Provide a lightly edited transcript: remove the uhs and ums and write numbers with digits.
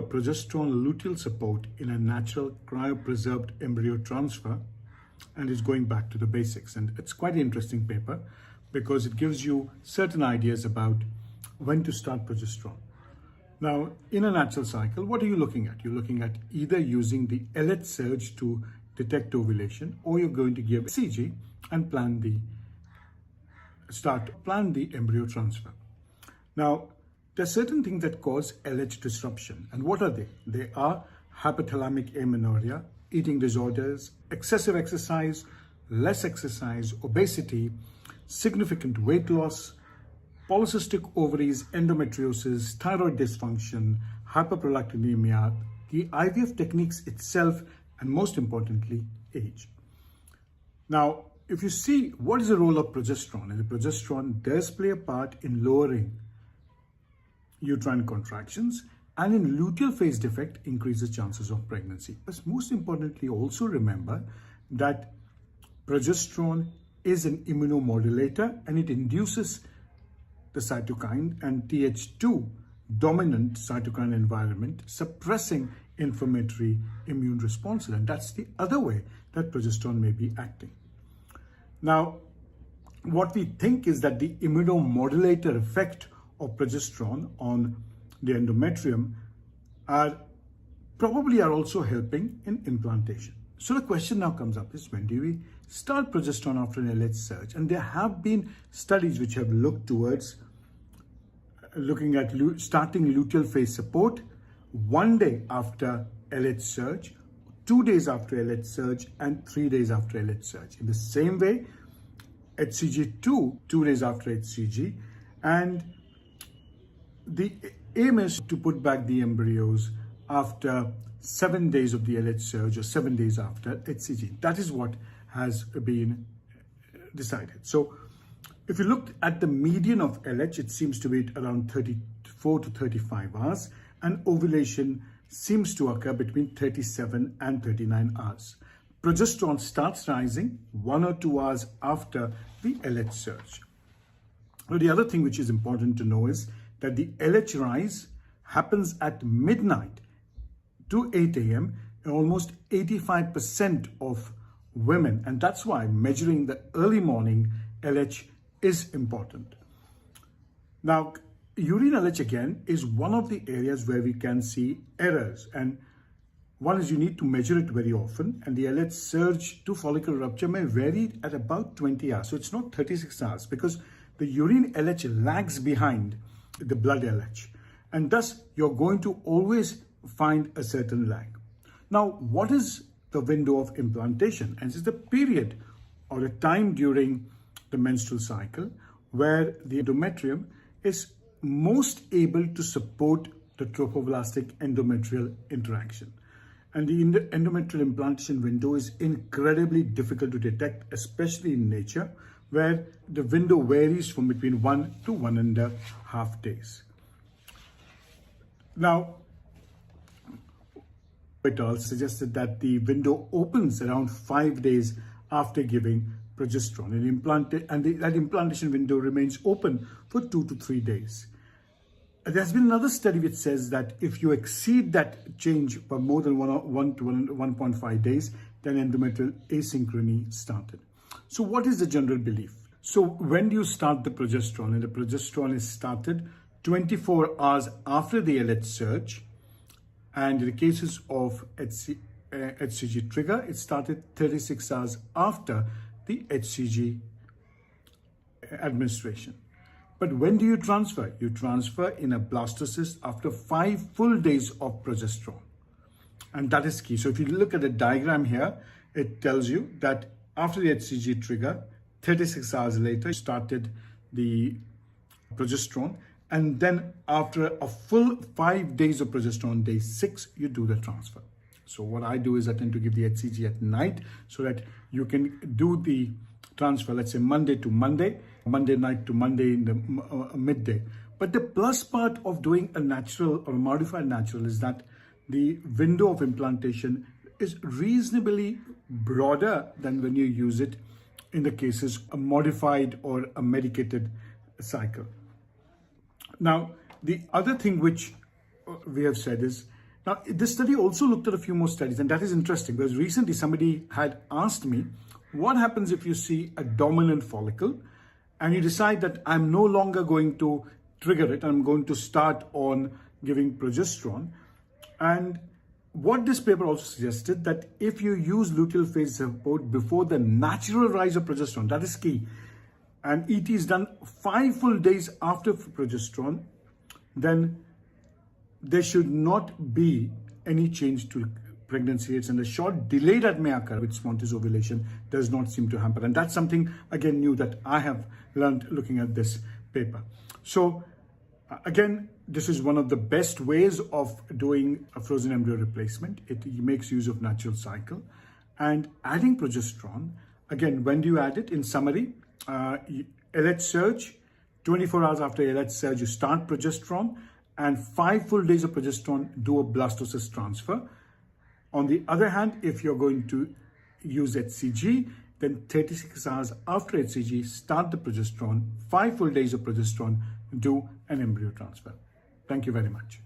Progesterone luteal support in a natural cryopreserved embryo transfer, and is going back to the basics. And it's quite an interesting paper because it gives you certain ideas about when to start progesterone. Now, in a natural cycle, what are you looking at? You're looking at either using the LH surge to detect ovulation, or you're going to give HCG and plan the embryo transfer. Now, there are certain things that cause LH disruption. And what are they? They are hypothalamic amenorrhea, eating disorders, excessive exercise, less exercise, obesity, significant weight loss, polycystic ovaries, endometriosis, thyroid dysfunction, hyperprolactinemia, the IVF techniques itself, and most importantly, age. Now, if you see what is the role of progesterone, and the progesterone does play a part in lowering uterine contractions, and in luteal phase defect increases chances of pregnancy. But most importantly, also remember that progesterone is an immunomodulator, and it induces the cytokine and Th2 dominant cytokine environment, suppressing inflammatory immune responses. And that's the other way that progesterone may be acting. Now, what we think is that the immunomodulator effect of progesterone on the endometrium are also helping in implantation. So the question now comes up is, when do we start progesterone after an LH surge? And there have been studies which have looked towards looking at starting luteal phase support 1 day after LH surge, 2 days after LH surge, and 3 days after LH surge. In the same way, HCG2, 2 days after HCG, and the aim is to put back the embryos after 7 days of the LH surge or 7 days after HCG. That is what has been decided. So if you look at the median of LH, it seems to be around 34 to 35 hours, and ovulation seems to occur between 37 and 39 hours. Progesterone starts rising 1 or 2 hours after the LH surge. Now, the other thing which is important to know is that the LH rise happens at midnight to 8 a.m. in almost 85% of women. And that's why measuring the early morning LH is important. Now, urine LH again is one of the areas where we can see errors. And one is you need to measure it very often. And the LH surge to follicular rupture may vary at about 20 hours. So it's not 36 hours, because the urine LH lags behind the blood LH, and thus you're going to always find a certain lag. Now, what is the window of implantation? And it's the period or the time during the menstrual cycle where the endometrium is most able to support the tropoblastic endometrial interaction. And the endometrial implantation window is incredibly difficult to detect, especially in nature, where the window varies from between 1 to 1.5 days. Now, it all suggested that the window opens around 5 days after giving progesterone, and that implantation window remains open for 2 to 3 days. There's been another study which says that if you exceed that change for more than 1 to 1.5 days, then endometrial asynchrony started. So what is the general belief? So when do you start the progesterone? And the progesterone is started 24 hours after the LH surge. And in the cases of HCG trigger, it started 36 hours after the HCG administration. But when do you transfer? You transfer in a blastocyst after 5 full days of progesterone. And that is key. So if you look at the diagram here, it tells you that after the HCG trigger, 36 hours later, you started the progesterone. And then after a full 5 days of progesterone, day 6, you do the transfer. So what I do is I tend to give the HCG at night so that you can do the transfer, let's say Monday to Monday, Monday night to Monday in the midday. But the plus part of doing a natural or modified natural is that the window of implantation is reasonably broader than when you use it in the cases a modified or a medicated cycle. Now, the other thing which we have said is Now, this study also looked at a few more studies, and that is interesting because recently somebody had asked me, what happens if you see a dominant follicle and you decide that I'm no longer going to trigger it, I'm going to start on giving progesterone. And what this paper also suggested, that if you use luteal phase support before the natural rise of progesterone, that is key, and ET is done 5 full days after progesterone, then there should not be any change to pregnancy rates, and the short delay that may occur with spontaneous ovulation does not seem to hamper. And that's something, again, new that I have learned looking at this paper. So again, this is one of the best ways of doing a frozen embryo replacement. It makes use of natural cycle. And adding progesterone, again, when do you add it? In summary, LH surge, 24 hours after LH surge, you start progesterone, and 5 full days of progesterone, do a blastocyst transfer. On the other hand, if you're going to use HCG, then 36 hours after HCG, start the progesterone, 5 full days of progesterone, do an embryo transfer. Thank you very much.